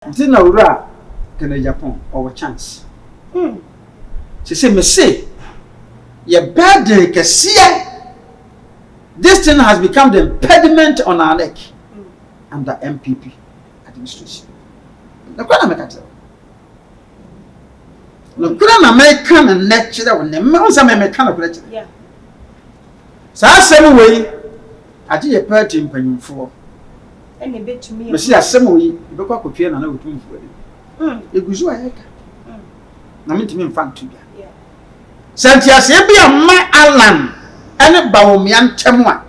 Tina ura can Japan or chance. She said, me say, your bad day can see. This thing has become the impediment on our neck under NPP administration. No kuna mekata. No kuna American and neck chida when the man say American operate. Yeah. So asem we age ye party mpanyimfo. And a bit to me. Me see asem we be kwa kopie na na otumfo ani. Eguzu ayeka. Na mentimi mfa ntu bia. Yeah. Santiase bia ma Alan ene Bawumia ntemu a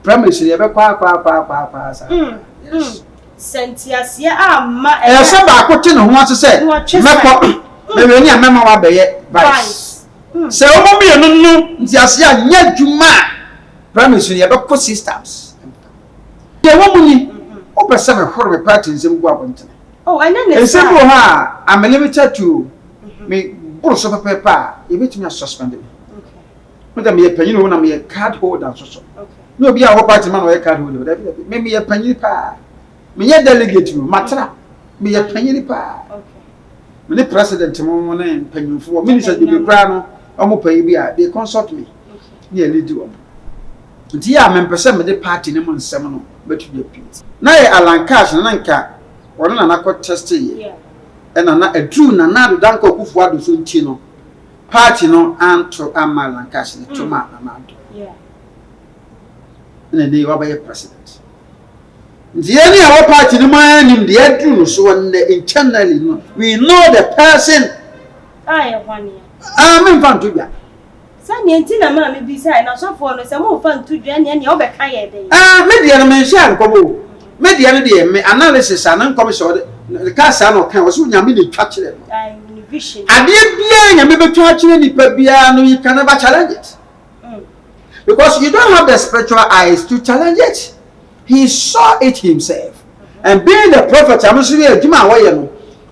promise ye be kwa sa. Santiase ama e se ba akote ne ho asese mekọ me ni amema wa beye vice. Se omo mi enu ntiase a nya dwuma promise ye be ko systems. Ye wo mu ni o pese me horo me party nsem gu abontene. Oh, and then nsem go ha am limited to me bro so pepa e betimi suspend me. Madam ye panyin wo na me card holder so. Okay. No be a party man we card holder. Me ye panyin pa. Me ye delegate matra. Me ye panyin pa. Okay. Me the president mo na panyinfo. Minister de bra no omo payi bi a they consult me. Ne lead you. Nti ya me pese me the party ne mo nsem no betu be put. Na ye Alan Cash na nka wono na nakọ test ye. Yeah. Na adru na do danko kufu ado so nti no. Party no anto Alan Cash ne tuma na do. Yeah. Na dey wa be president. The any our party no man him the adru so internally no. We know the person. One year. Me fan to bia. Sani enti na ma me bi sai na so for no se mo fan to dua ne obeka ye dey. Me dia no me share nkomo. Me dia no dey me analysis an nkom so the case no kan so nyame dey twa kire no. Vision. Ade bia nyame be twa kire ni pa bia no you can never challenge it. Because you don't have the spiritual eyes to challenge it. He saw it himself. And being the prophet, I'm sure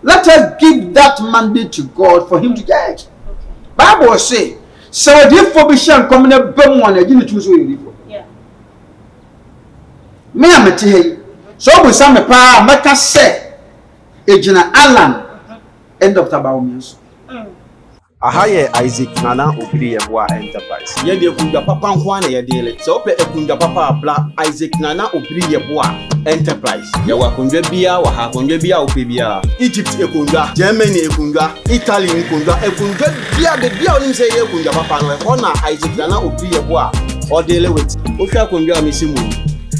let us give that mandate to God for him to judge. Bible say, so if for Bishan coming up, one again to you. Yeah. Me am a so we some power make us say, Ejina Alan, end of Bawumia. Ahaye Isaac Nana Obiri Yeboah Enterprise. Yede kunja papa nkwa na yede le. Se ope kunja papa bla Isaac Nana Obiri Yeboah Enterprise. Ya wakunja bia wa ha kunja bia ope bia. Egypt ekunja, Germany ekunja, Italy ekunja, ekunja bia de bia onim se ye kunja papa no. Ona Isaac Nana Obiri Yeboah o dele with. Ohwa kunja misimu.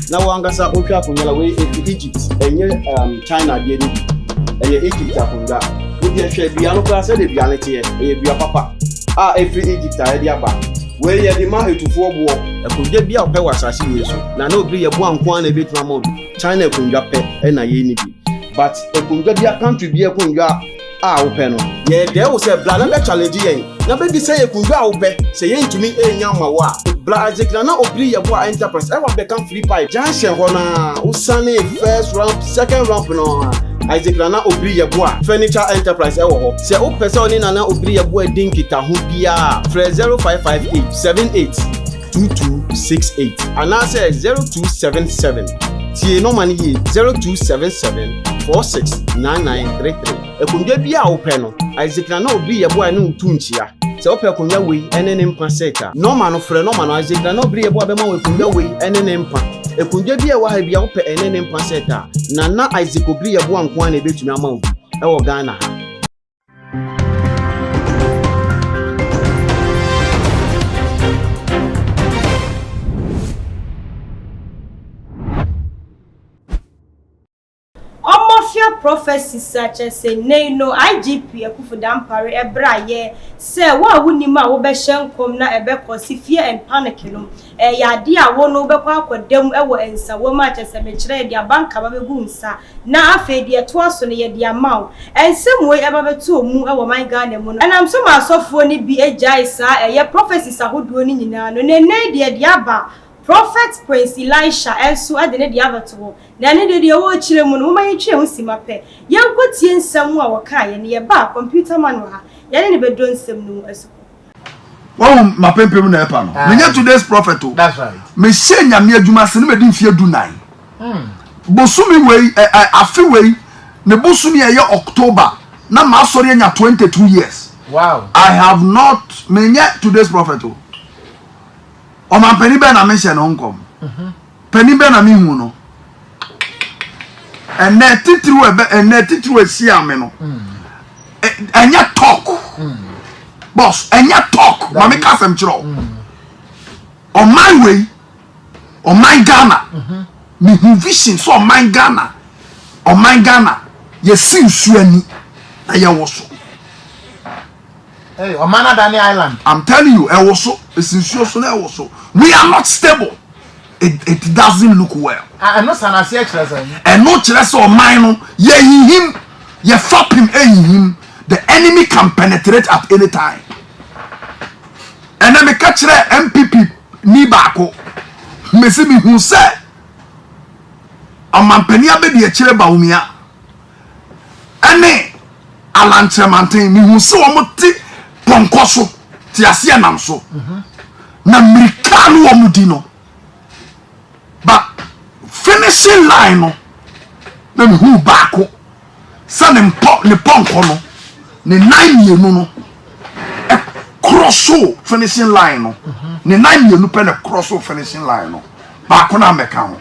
Na wangasa ohwa kunja la we Egypt enye China de ni. Eye Egypt akunja. We share bia no class de bia nete e bia papa every Egypt a de aba we ye de ma hetufo bo e kunja bia ope wasase we so na na Obiri Yeboah nko na betuma mo China kunja pe e na ye ni bi but e kunja bia country bia kunja ope no ye de wo se bla na be challenge yen na be bi say ye kunja ope say ye ntumi enya ma wa bla Isaac Nana Obiri Yeboah Enterprise e wa be kan free pie junction ho na usane first round second round no Isaac Nana Obiri Yeboah Furniture Enterprise ewo ho. Se o pese oni Nana Obiri Yeboah din kita ho bia. Fre 0558 78 2268. Ana se 0277. Tie no mani ye 0277 469933. Ekunja bia o pe no. Isaac Nana Obiri Yeboah no ntunchia. Se o pe kunja we enene mpa seta. No man no fre no man Isaac Nana Obiri Yeboah be ma we kunja we enene mpa. Ekunja bia wa ha bia wo pe enene mpa seta. Nana Isaac Obiri Yeboah nko na ebetumi ama obi e wo Ghana ha. Prophecies such as no IGP Akufudampare Ebraye say wa wunima wo be hyenkom na ebe kosi fear and panic no ya de a wo no be kwa akwadam e wo ensa wo ma chese me kire de abanka ba begu nsa na afa de to aso ne ye de amaw ensem we eba beto mu e wo man Ghana mu no anam so ma asofo ni bi ejai sa ye prophecies ahodo ni nyina no ne de aba Prophet Prince Elisha enso ade ne de abato na ne de wo kire mu no mo man twe ho simape yenkotie nsam a wo ka ye ne ye ba computer man ha ye ne be do nsam no eso Wọ́n ma pempem na epa no. Me nye today's prophet o. That's right. Me shenya me adwuma se ne me di mfie du 9. Bosumi wei afi wei ne bosu me October na ma sorry nya 22 years. Wow. I have not menye today's prophet. O man peni be na mention onkom. Peni be na mi hu no. And titru esi ame no. Enya talk. Boss, enya talk. Ma me ka sem chiro. On my way, on my Ghana. Me hu vision so on my Ghana. On my Ghana. Ye sin suani na ye woso. Hey, Omana Dani Island. I'm telling you, e woso, we are not stable. It doesn't look well. I know Sanasi extras. And no chile or mine, ye him, ye flop him, him. The enemy can penetrate at any time. And then me catch the NPP ni bako. Me see me who say, a man penia be the chile Bawumia. Ane alantre mantin me who say omuti ponkoso ti asia nam so. Na mirikanu omudino. But finishing line no na me who bako. Sa ne ponko no ne 9 years no cross finishing line no ne 9 years no pe ne cross finishing line no bako na meka ho.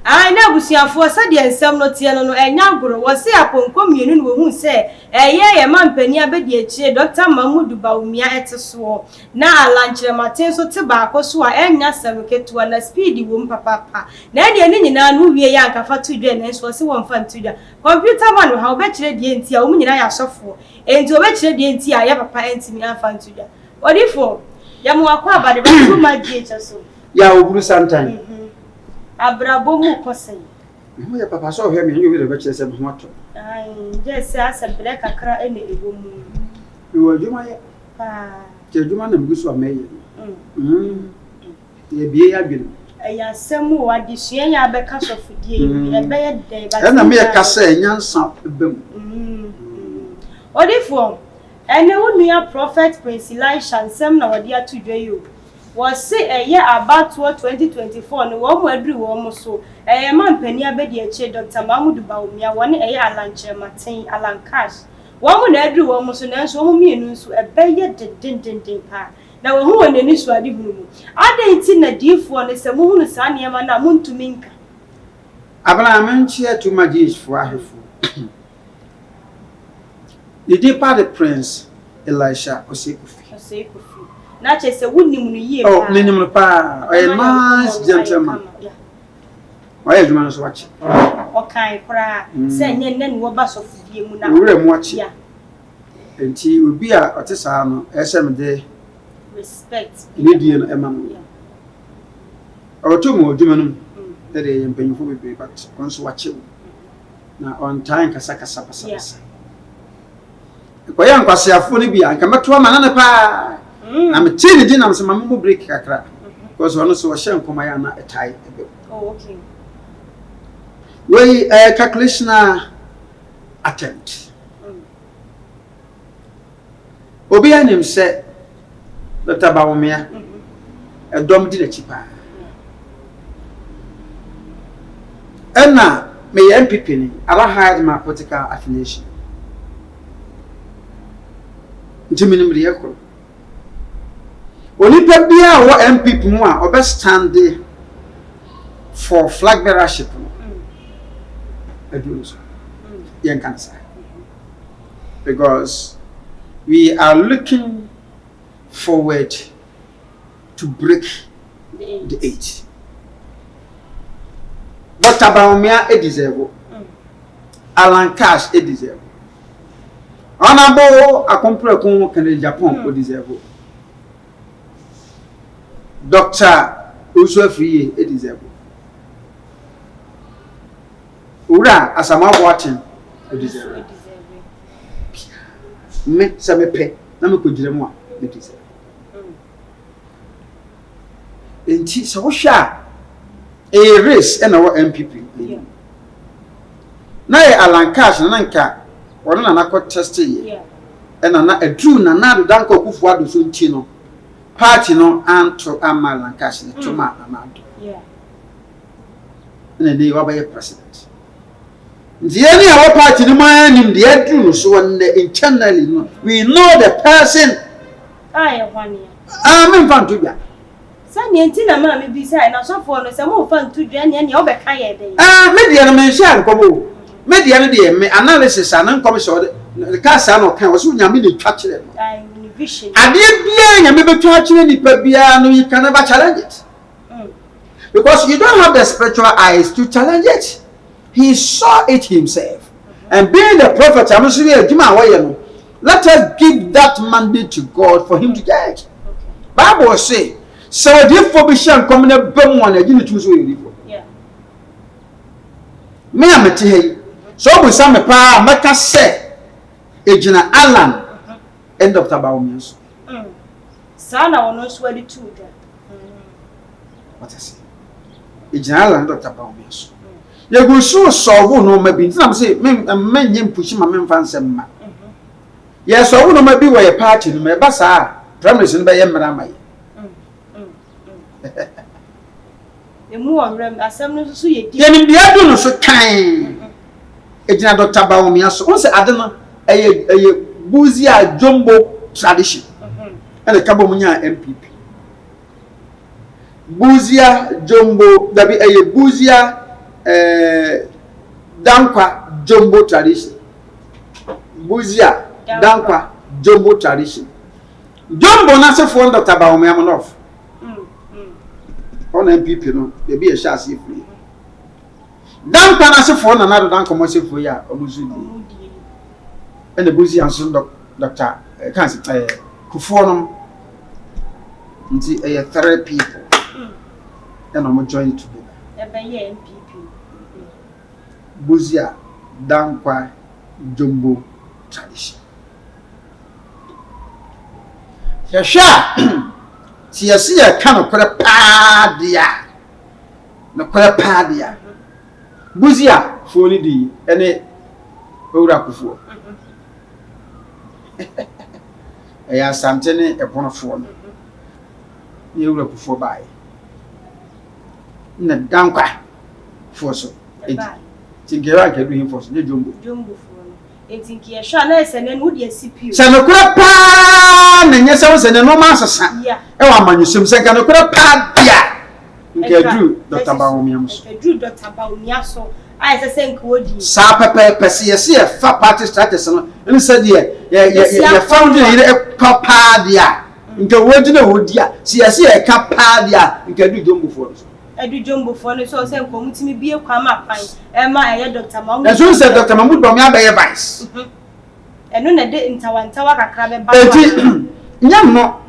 I na busiafo sa de ensem no tie no enya goro wo se aponko mienu no hu se ye mampani abedi akire Dr. Mahmoud Bawumia eteso na alanchire maten so te baako so a enya sameketua na speed wo mpapapa na de ni nyina no wie ya nkafa to dwe na so se wo mfa ntudwa computer man no ha obekire de enti a wo nyina ya sofo enti obekire de enti a ya papa enti mi afa ntudwa odifo ya mo akwa abade ba so magye so ya oburu santan abrabo mu kosai mo ya papa so hwe me yo be chese mo to ai je se asa bre kakra ene ego mu yo adwuma ye je adwuma na mgusu ameye ye bie ya dwene aya semu wadi suen ya be ka sofudie e be ye de ba na me ya kasa nyansa bem odifo ene wonu prophet Prince Elisha nsem na wadi atudwa yo was say about 2024 no wo adru wo mo so mampani abedi ache Dr. Mahmoud Bawumia woni alanche maten alancash wo mo na adru wo mo so na so wo mienu nso ebeye dindindin pa na wo hu wonani so ade bunu mu adanti na difo ne se mu hu sa ne ma na muntumi nka Abraham nchia to magis for ahefo the deeper the Prince Elisha Osekufi na chese wunnim no yie pa oh nenim no pa a nice gentleman why you man so watch okay kra se nye nne wo ba so fudie mu na wure mu watch enti obi a otesa no esem de respect ni die no ema no oto mu odwuma no de ye mpanyufo bebe but onso watch na on time kasa pasa ko ya nkwasiafo ni bia nka meto ama na pa na me tini di na msema mu break kakra because ono so hye nkoma ya na etai ebe oh okay we calculation attempt obi anim se Dr. Bawumia edom di na chipa ena me NPP ni ala hide my political affiliation ntiminim de yakro Onipa bia wo NPP mu a obe stand for flag bearership yen kan say because we are looking forward to break the eight. Dr. Bawumia deserve Alan Cash deserve Honorable Akomprekun kan Japan deserve Dr. Usuafriye deserve. Ura asama watching deserve. Me samepe na me kujire mu a deserve. Enti so wo hwa a race na wo NPP. Na ye Alan Cash na nka wono na contest ye. Na adru na na do danko kufu ado so nti no. Party no anto Alan Cash ne tuma amado. Yeah. Na dey wa ba president. The any our party no man in the edru so internally no. We know the person. Aye, Juania. I'm fan to ya. Sani entina ma me bisa na so for no se mo fan to dwa ne obeka ye dey. Media no mention kobo. Media no dey me analysis an come so the cast no kan wo so nyame dey twa kire no. Aye, vision. Ade bia nyame be twa kire ni pa bia no, you can never challenge it. Because you don't have the spiritual eyes to challenge it. He saw it himself. And being the prophet, let us give that mandate to God for him to judge. Bible say, so therefore be shan come na bem one again to so you. Yeah. Me am te so we say me pa maka say ejina Alan end of Bawumia so. Sana wono so adi tu da. What I say? Ejina Alan Dr. Bawumia so. You go so solve no maybe na say men nyem push ma men fan sem ma. Yes, so no maybe we party no me ba sa promise no be ye mra mai. Emu orem asem no so ye di. Ye nim dia do no so kan. Ejina Dr. Bawumia so on say ade no eye Bawumia jumbo tradition. And the kabo munya NPP. Bawumia jumbo dabi eye Bawumia Dankwa jumbo tradition. Bawumia Dankwa jumbo tradition. Jumbo na se for Dr. Bawumia monof. On NPP no, they be a share free. Dankwa na se for na do Dankwa mo se for ya omuzudi. And the Bawumia so Dr. Kansi Kufo no nti 3 people. And I'm join together. Ebe NPP. Bawumia Dankwa jumbo tradition. Yasha si ya kan okore pa dia. No kore pa dia. Bawumia fo ni di ene owura Kufo. Eya santene eponofo no. Ye owura Kufo bai. Na Dankwa fo so. Tingera ke do him fo so ne jumbo. Jumbo fo no. Etinki ye sha na ese ne no de CPU. Se no kore pa na nye se wo se ne no ma sesa. Yeah. E wa manyusum se kan kore pa dia. Nke Drew Dr. Bawumia so. Drew Dr. Bawumia so. I say nkwodi. Sa pepe se ye fa party strategy no. Enu se de ye found ye pa dia. Nke wodi na wodi a. Se ye ka pa dia. Nke Drew jumbo fo so. Edu jumbo for no so say nko mutimi bie kwa ma pan e ma eye Dr. Mahmoud. Na so say Dr. Mahmoud Bawumia be vice. Enu na de ntawantawa kakra be ba. Eti nyam no.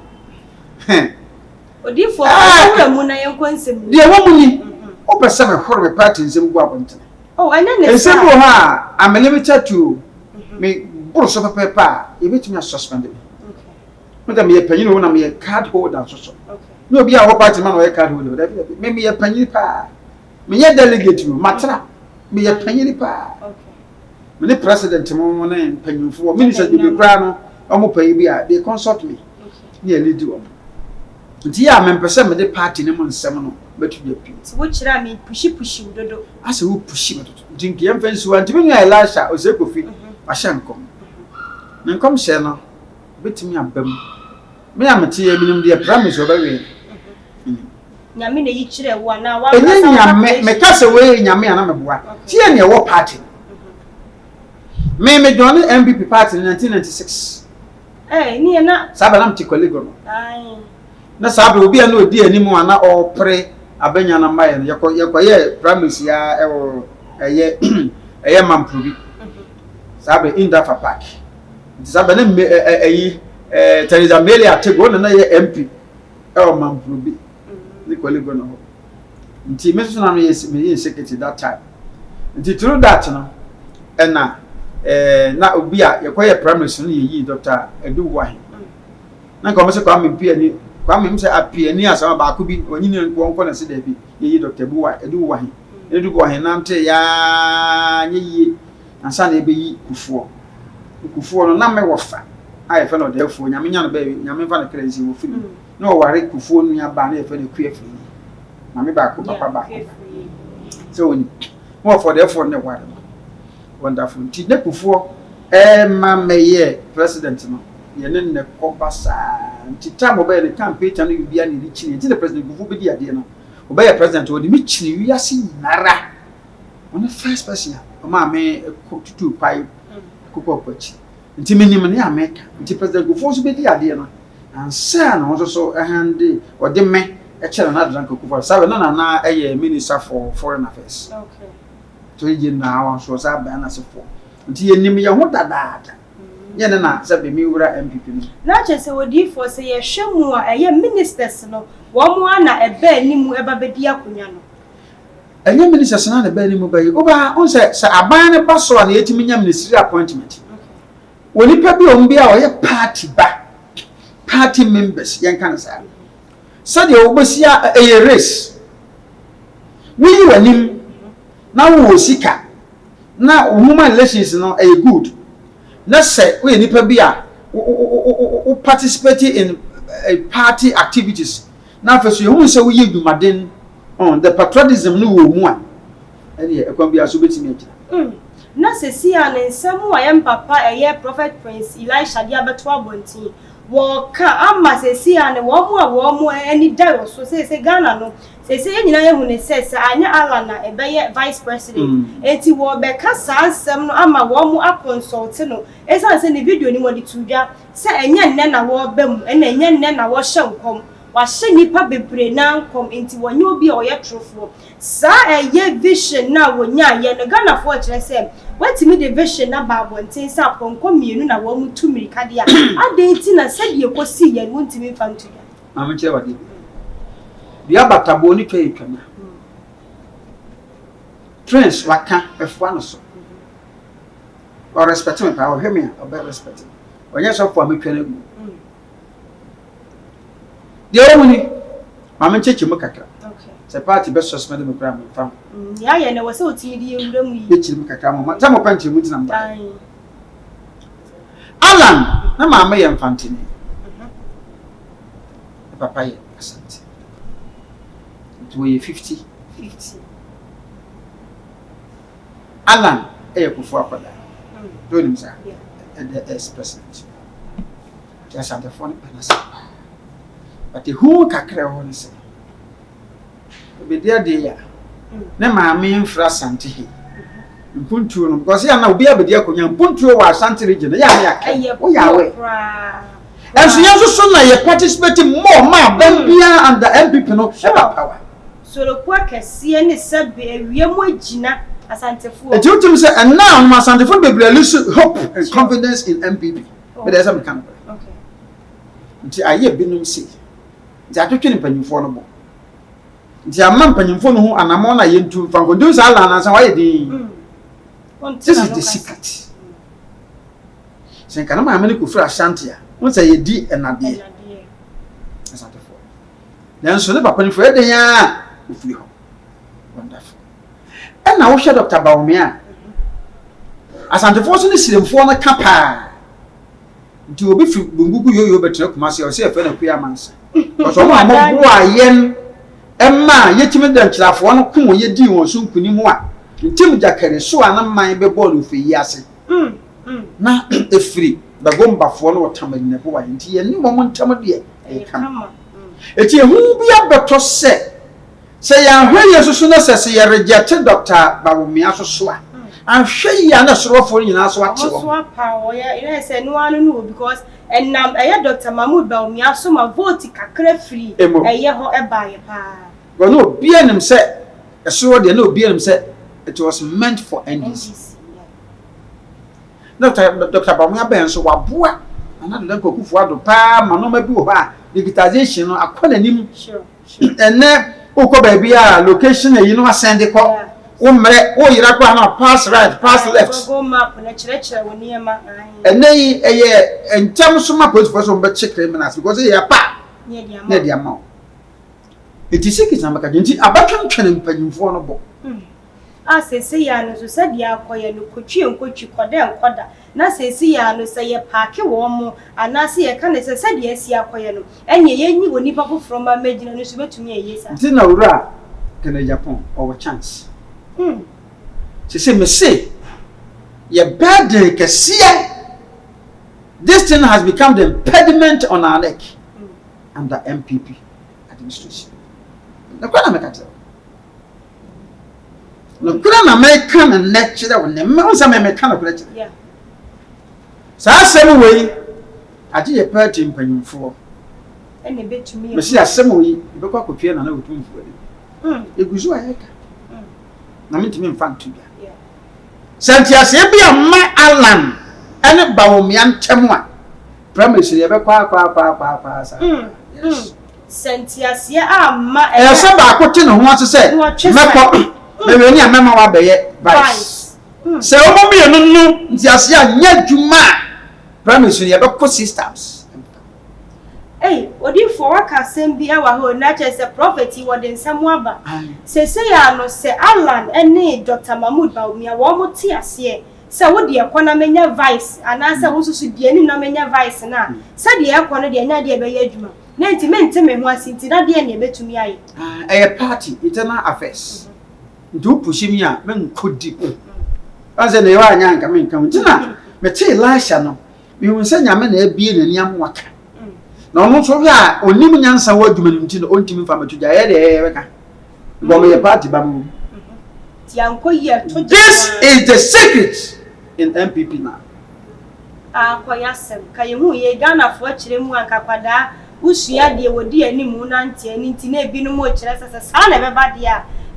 Odi fo awura mu na yenko nsem. De wo mu ni. O pese me horo me party nsem gu abonten. Oh, ene ne. Nsem bo ha am limited to me buru so pepa e betumi suspend me. Okay. Madam ye panyin wo na me card holder so. Okay. No be a wo party man wo card holder. Me ye panyin pa. Me ye delegate mo matra. Me ye panyin pa. Okay. Me the president mo na panyinfo minister be kra no omo panyin bi a they consult me. Okay. Ne lead wo. Nti ya me pese me the party ne mo nsem no betu be pi. Wo kira me pushi dodo. Ase wo pushi me dodo. Nti nke yem fansi wa nti me nwa Elisha Osekofi wa hyenkom. Ne nkom hye no betimi abam. Me amete ya binim de promise obawe. Nyame na yi kire wo na wa. Enye nyame me kase we nyame ana meboa. Tie ne wo party. Me join NPP party in 1996. Ni na Saba nam tikolego no. Ai. Na saba obi ana odi animu ana opre abanya na maye no yekoye promise ya ewo eye mamprobi. Saba Indafa Park. Saba na Teresa Mele atego na ye MP ewo mamprobi. Ni kolego no. Nti me so na me secretary that time. Nti through that no na obi a yekoye promise no ye Dr. Edu Wahi. Na ko me se kwa me pia ni kwa me se apia ni asama ba ko bi onyine nko na se da bi ye Dr. Edu Wahi. Edu Wahi na nte ya nye ansa na ebe yi Kufo no na me wofa ai fa no da fu nyame nya no ba nyame fa na kransi wo firi na o ware Kufo no ya ba na fa na kua firi na me ba ko papa ba so ni mo for the for ne ware Wonderful. Nti ne kufo ma meye president no ye ne koba saa nti time oba the campaign tan you bia ne chini nti the president kufo be di ade no oba ye president o de mi chini wi ase nara on the first person o ma me tutu pai kokko kwachi nti menim ne America nti president kufo so be di ade no ansa na so hande o de me e chere na adran kufo sabe na eye minister for foreign affairs. Okay. To ye na wan so sa ba na se fo nti yenim ye ho dadaada ye na se be mi wura NPP no na chese wodi for se ye hwemu a eye ministers no wo mo ana ebe animu eba bedi akonya no enye ministers na eba animu ba yi oba on se aban ne ba so na yetimi nya ministry appointment woni pa bi o mbia o ye party members yen kan sa de obosia eye race wi wanim na wo sika na human relations no good na say we nipa bi a participate in party activities na first you say we yumaden on the patriotism no wo mu a e ekwan bi aso betimi agina na sesi a ne nsam wa yem papa Prophet Prince Elisha dia beto abontin wo ka ama sesi a ne wo mu ani da so say Ghana no sesi enyina ye hu ne say anya ala na ebeye vice president enti wo be ka sansem no ama wo mu aconsult no esan se ne video ni mo di tudwa se enye nne na wo ba mu ena enye nne na wo hye nkom wa hye nipa bebre na nkom enti wonye obi a oye trofo sa eye vision na wonya ye no Ghana fo kire se watimi the vision na ba bonten sa ponko mienu na wo mu tumirika dia adenti na se de ekosi ye no ntimi fantu ya amche wadi bia batabo ni twa etwana Prince waka efwa no so or respect me pa o hemi o be respect onye so for me twene gu de o muni ma cheche mu kakra okay se party be suspend me kra me fam ya ye ne wo se otimi di ewura mu yi cheche mu kakra mo ta mo panche mu tina mba Alan na ma me ye mfantini papa ye asante to ye 50 Alan kufu akwada do nim sa the ex-president just at the phone panasa but the who kakra won say be there ya na ma me infra sante he mpuntu no because ya na obi abedi akonya mpuntu wa asante region ya na ya wo ya we and so na ye participate more ma bambia and the NPP no power so lo kwa kese ne sabe ewiem agina asantefo it you say and now my asantefo be lose hope and confidence in NPP but there's some kind of okay nti aye binum say nti atwetwe ne panyimfo no bo nti amam panyimfo no ho anamo na yentu fankodu sa ala na san waye din this is the secret sen kana ma amene ko fura asante a won say yedi enade asantefo then so ne papa ni fo eden ya ofiri ho wonderful and now share Dr. Bawumia asantefo so ne siremfo no kapa nti obi fi bungugu yoyo betre kumase o se efe na kuya mansa so mo ambo ayen emma yetimi da nchirafo no ko yedi won so nkuni mu a ntim jakare so anamman be ball ofi yase na efiri da gombafo no wotamani ne bo wa nti ye ni mo ntam de e kama eti ehu bia beto se ya hwe so na se ya reject Dr. Bawumia so a ahwe ya na sorofo nyina so ate wo so pa wo ya ina se no anu no because enam eye Dr. Mahmoud Bawumia so ma vote kakra free eye ho e baaye pa no bia nim se eso de no bia nim se it was meant for NDC. Dr. Bawumia ben so waboa anado dan kokufu ado pa manoma bi wo ba digitization no akona nim sure ene ukọ baby a location e yinu asende ko wo mre wo yira kwa na pass right pass left go map na chire woni ema ene eye entam so ma police force be check criminals because e ya pa ne dia ma it is sick na maka nti abatwan twene mpanyimfo no bo sesi ya no so se dia akoye no kotwie nkotwi koda nkoda na sesi ya no se ye paake wo mo anase ye ka ne se dia si akoye no enye ye nyi woni papo from amagina no so betumi eyesa nti na wura kana Japan or chance se me say Your burden this thing has become the impediment on our neck under NPP administration. The Grand American. The Grand American and nature when the most American of Yeah. So I same way I did a party in Penny for. And a bit to me. But see, I same way you go up with and I would do for it. It was why I mean to me, fun to you. Santia Sebia my Alan and Bawumia Chamwa. Promise you ever qua. Santia Sia ma and somebody put in who wants to say, maybe any member will be vice. So, no, Jasia, yet you ma. Promise you ever put systems. Hey, what do you for work send be our whole nature as a prophet he was in some waba? Say, I no say Alan and need Dr. Mahmoud Bawumia, one more tears here. So, what dear Quanamania vice, and answer also should be any Namania vice now. Said the Aquana, the Nadia Bayajuma. 90 men tell me once into that dear neighbor to me. A party, eternal affairs. Do push me up, men could deep. As a young coming, come to me, tell Lisha, we will send your men a beer and young waka. No, so ya only me answer what do me to the old team from to Jaya. Bawumia party babu. This is the secret in NPP now. Quayasem, Kayamu, ye Ghana for Chilemu and Capada, Ushia, dear, would dear any moon auntie and intine be no more as a son of everybody.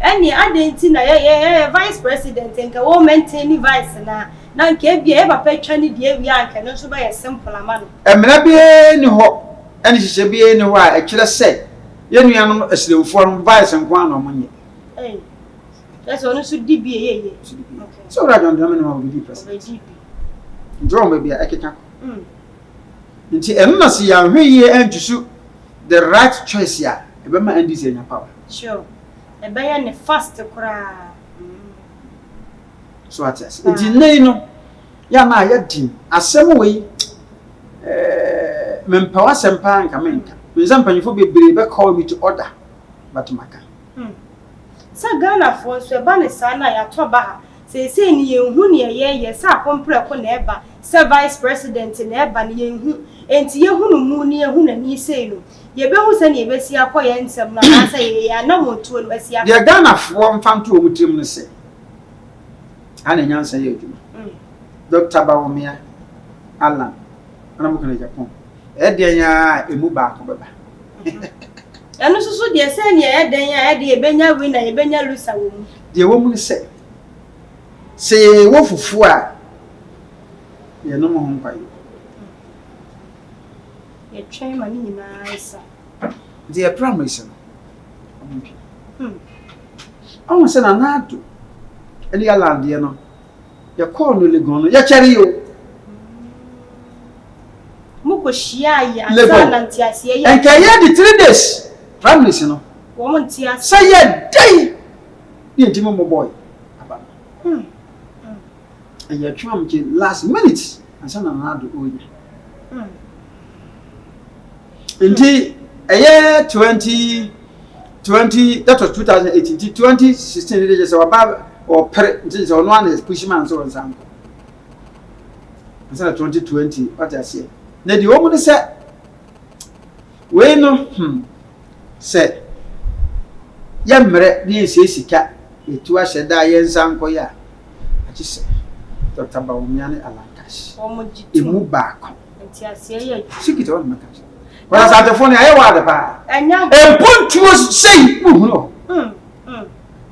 And the other vice president and a woman any vice now. Now, can't be ever patron, dear young, can also buy a simple amount. And maybe any hope. And she should be anywhere. I should have said, you know, a slow form vice and one on money. That's only should be so I don't know be depressed. Draw maybe I can. Until I don't see a year and to shoot the right choice here. Remember, and this in your power. Sure. A bayan a fast cry. So I says, it's in Nano. Yana, your team. A same way. Mempower Sempa and Kamenka. With some penny for be call me to order. But Maka. Sir Ghana for Swabana Sana at Toba. Say, you who near ye, sir, compre upon Eba, Sir Vice President in Eba, you and you who near who and ye say, ye bells and ye bessia quay and some say, I no more to Bessia. The Ghana form found to with him, say. And in answer you, Dr. Bawumia, Alan. I'm going to Japan. Edia, a move back. And also, dear, send ye, Eddie, Benya win, a Benya Lusa. The woman said, say, what for 4? You're no more home by you. You train money nice. Dear promise. I want to send an ad to any alarm, dear. No, you're calling Legon, you're cherry you. Mukoshia, and can you the 3 days? Promise, you know. Woman, tears. Say a day. Dear Timo boy. And you're trying to last minute and send another old. Indeed, a year 2020, that was 2018, 2016, it is about or one is pushing man so and so. Instead of 2020, what I say. Now the woman said, we no, said, Yamre, the Sika, it was a die Sanko ya. I just said, Dr. Bawumia Alankas. You move back. Sick it on my country. When I was at the phone, I was the bar. And now, put to us say,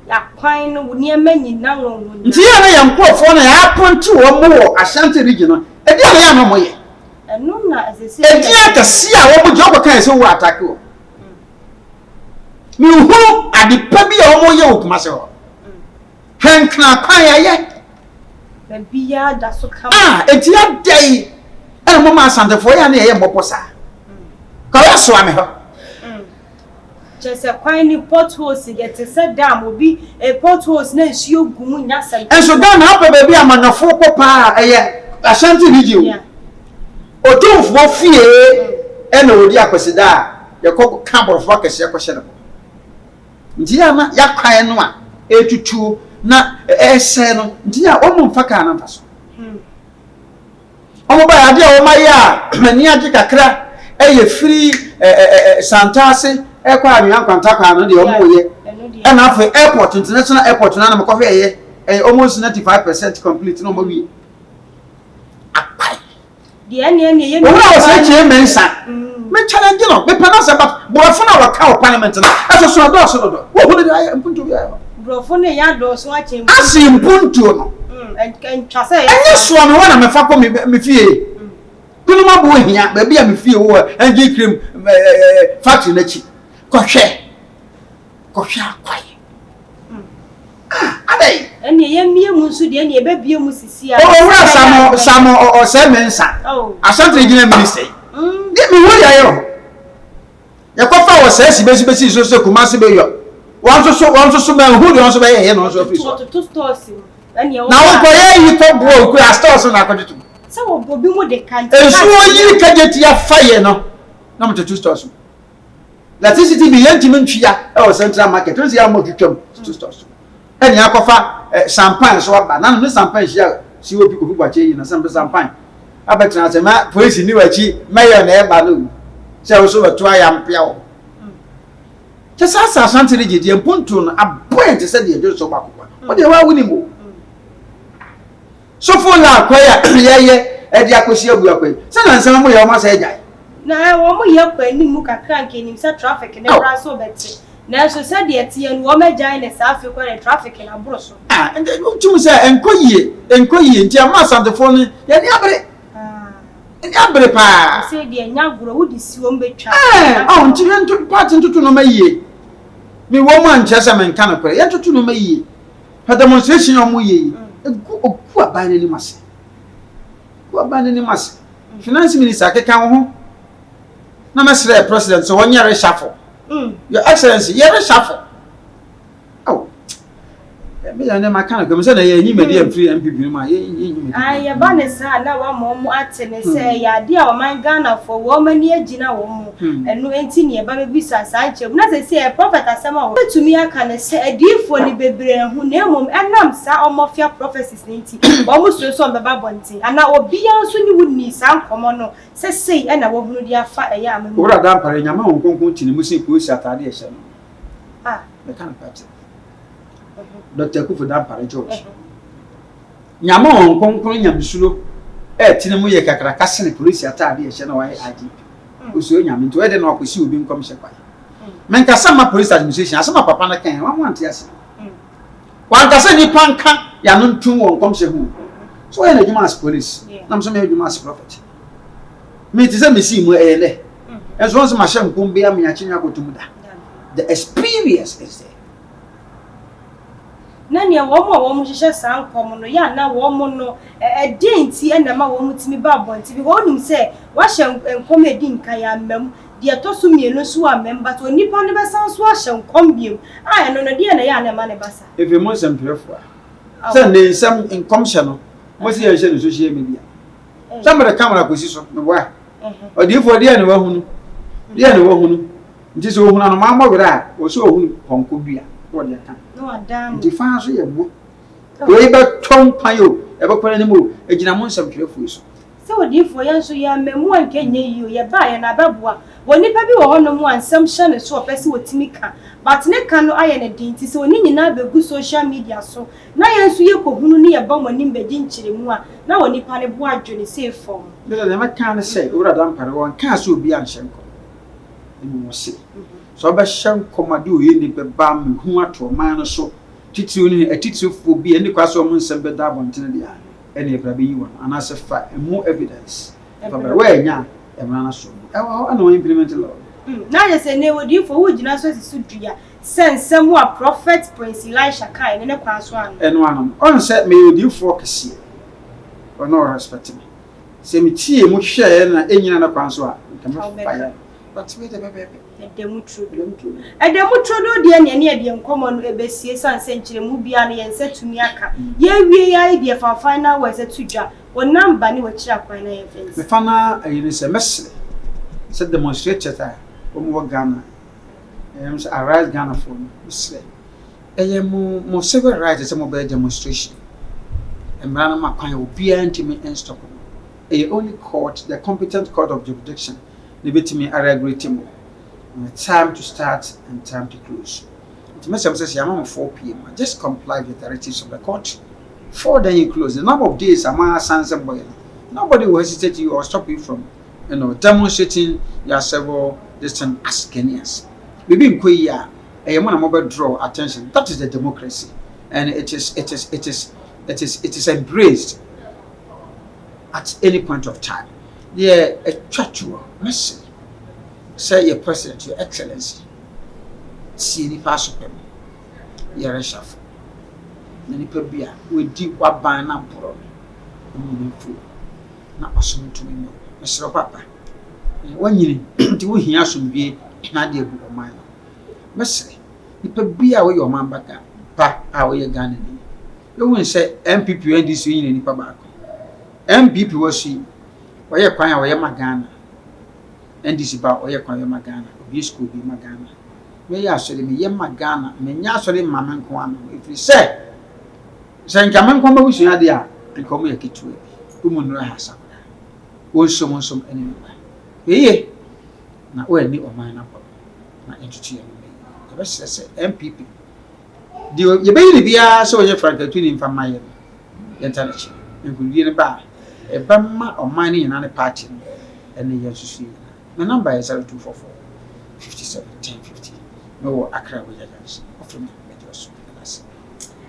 that pine would near many now. Here I am poor phone, I happen to or more Ashanti regional. And then I am away. And no, as I say, and yet to see our job can so attack you. You who are the puppy or yoke, Master. Hank Napaya yet. The beer that's so come. It's your day. And Mamma Santa for your name, Moposa. Swam. Just a quiny potholes to get to set down will be a potholes next you goon. And so down up a baby, I'm on a 4 papa, a Ashanti region. Or don't for fear, and no diaposida, your cock camp of workers, your questionable. Diana, Yakaya, 82, not a sen, dear, almost Fakana. Omo ba ade o ma ya mani age kakra eye free santase e kwa anwa kwanta kwa no de omo ye e na afa airport international airport na me kohwe ye almost 95% complete no mo wi apai de ene ye o wa se che mensa me challenge no me panasa but borofo na waka o parliament na aso so do so do wo hu de mpuntu bi ayo borofo ne ya do so a che asi mpuntu no en twase ya enye so no wana me fa ko me fie kunu ma bo hia ba bia me fie wo enje krem factory na chi kohwe akwai adai ene ye mie mu nso de ene e be bie mu sisi a o wura samo o se mensa asante gina minister de mi wo ya yo ya ko fa wo se si besi so kuma se be yo won so me hu de won so be ye no so office to stores ene na wo ko ye yi to bro ku a stores na ko ditu se wo bobi mu de kan esu yi kageti ya faye no na mo to stores electricity bi yanti mentwia e wo central market o si ya mo twitwam to stores ene akofa champagne so aba na no champagne hia si obi gbache yi na champagne abetra se ma police ni wachi mayor na eba no se wo so beto ayampia wo che sa asante re gidi empuntu no aboint se de ejo so bakwa o de wa wuni mo so fo la kwaya ye e de akosi abu akwai se na nsem mo ye o ma se ejai na wo mo ye kwa ni mu kakra nke ni se traffic na bra so beti na so se de tie no wo ma jai na sa afi kwa traffic na bro so ende tum se enkoyie nti ama santefo ni ye ni abre ni abre pa se de nya gro wo di si wo mbetwa nti ntu party ntutu no mayie mi wo ma nchese men kan kwere ye ntutu no mayie ha demonstration o mo ye oku abane ni mase finance minister akeka ho na mesre president so won yare shuffle your excellency yare shuffle me ya na makana ko se na ye nyi mede am free NPP no ma ye nyi ya ba ne sa na wa mo ate ne se ya de a o man Ghana for wo mani agina wo mo enu enti ne ba be bisa sanche na se e prophet asema wo tumi aka ne se adifo ni bebre hu na emom enam sa omofia prophecies ne enti wo mo so be ba bonti ana obi anso ni wuni sa nkomo no se sei e na wo hunu dia fa e ya amemu ora dan pare nyama won konkon tini musi ko si atade e hye no me kan party Dr. Kufu dan pare George nyama won konkon nyamsulo tini mu ye kakra kasene police atade e hye no wa IGP oso nyame nto e de na akosi obi nkom hye kwa men kasa ma police administration asema papa na kan wa wanti ase wan kasa ni panka ya no ntum won nkom hye hu so e na djuma as police nam so me djuma as prophet me ti se me si mu ele enso won se ma hye nkom bia me akyenwa kotum da the experience is there nani ya wo mo hye san kom no ya na wo mo no denti na ma wo mutimi ba bonti bi wo nim se wa hye nkom edi nka ya mam de to so mienu so a member to nipa ne be san so a hye nkom biem ya no de na ya na ma ne basa if you most employful say ne sam nkom hye no mo se ya hye no social media somebody camera ko si so no wa odifo de na wa hunu nti so hunu no ma mo wera o so hunu konko bia wo de kan no adam nti fa so ye mo we be tom payo e be kwara ni mo ejina mo nsam twerefo so se odifo ya so ya memu anke nye yiyo ye ba ya na babua woni pa bi wo hono mu ansam hye ne so opese wotimi ka but ne ka no aye ne dinti se oni nyina begu social media so na ye so ye kohunu ne ye ba mani mbedi nkyire mu a na woni pa ne bo adwene se fom le ma kan ne se ura dan pare won kan so obi anhye nko emu mo se so ba hye komade o ye ni be ba me hu ato man no so titiw ni atitifo bi eni kwa so mo nsem be da abontene dia eni ebra be yi won ana se fa emu evidence fa ba we nya emra na so ana won implement law na ye se ne odifo wo gina so si sudua sensem wa prophet Prince Elisha kai ne kwa so an eno anam on se me odifo kese ono respect me se mi tie mu hwe na enyina na kwa so a nkama fa but we the bebe edemu trodo de ne ne de nkomo no ebesie sanse nkyire mu bia ne yense tumi aka ye wie ya ide fa final was etudwa wo number ne wo kira kwan na ye fence me fana ayine se mesle se demonstrate ta o mo Ghana se arise Ghana for mesle eye mo civil rights se mo be demonstration mmara no makwan obiara ntimi stop no a only court the competent court of jurisdiction ne betimi regulate mo time to start and time to close. It makes sense say I'm 4 p.m. Just comply with the directives of the court. 4 then you close. The number of days nobody will hesitate you or stop you from demonstrating your several distant as Kenyans. Maybe in Korea, a mobile draw attention. That is the democracy, and it is embraced at any point of time. Yeah, a tratual message. Say your president, your excellency. See any passport. You're a chef. Many people will do what by an emperor. Not awesome to me, Mr. Papa. When you do hear some be not dear book of mine. Messy, you put be away your man back away your gun. You won't say NPP and this union in Pabako. NPP was she, why you crying away my gun. And this about why you crying my gun. This could be my gun. May I say me, Yamagana, may I say Mamma Kwano. If you say, Saint Caman come with you, dear, and come here to it. Woman has some anyway. Eh, now where me or mine up. My entity, the rest says MPP. You baby be so your friend between from my internet. You could be in a bar, a bama or mining in another party, and the years to see. The number is 0244 57 1050. No, Accra with us. Offer me medios.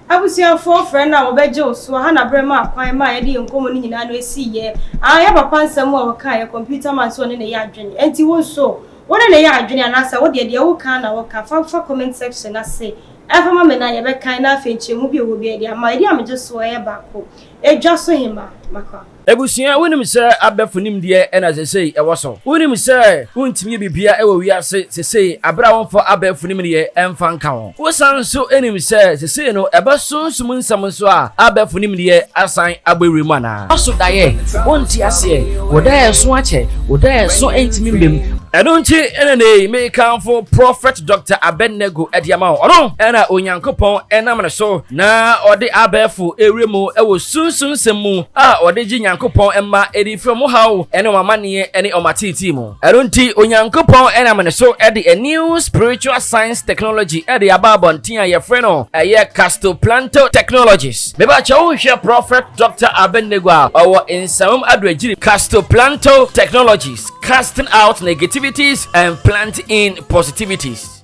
Abusiafo friend na obeje oso ha na brema akwan ma ye de nkomo ni nyina no esi ye aya papa nsam a woka ye computer man so ne ne ya adwene enti wo so wona ne ya adwene anasa wo de wo ka na wo ka fa comment section na say afama me na ye be kan na afenchemu bi wo bi de ama ide amje so ye bako edwa so hima maka Ebusia wonim se abefunim de ena sesei ewoso wonim se wontimi bibia ewo wiase sesei abra wonfo abefunim de emfa nka ho wosan so enim se sesei no ebesonsum nsam so a abefunim de asan agbewiri mu ana oso daye wonti ase wodaye so ache wodaye so entimi mbem Enunchi enene me kanfo Prophet Dr. Abennego Ediama ono ena onyankopon enam ne so na ode abefu ewremu ewo sunsun semu a ode ji nyankopon emma edi from how ene mamane ene omatiti mu enunti onyankopon enam ne so edi a new spiritual science technology edi ababontin a ye frɛ no eye castoplanto technologies me ba chawo hwe Prophet Dr. Abennego a owo ensam adwagiri castoplanto technologies casting out negativities and planting in positivities.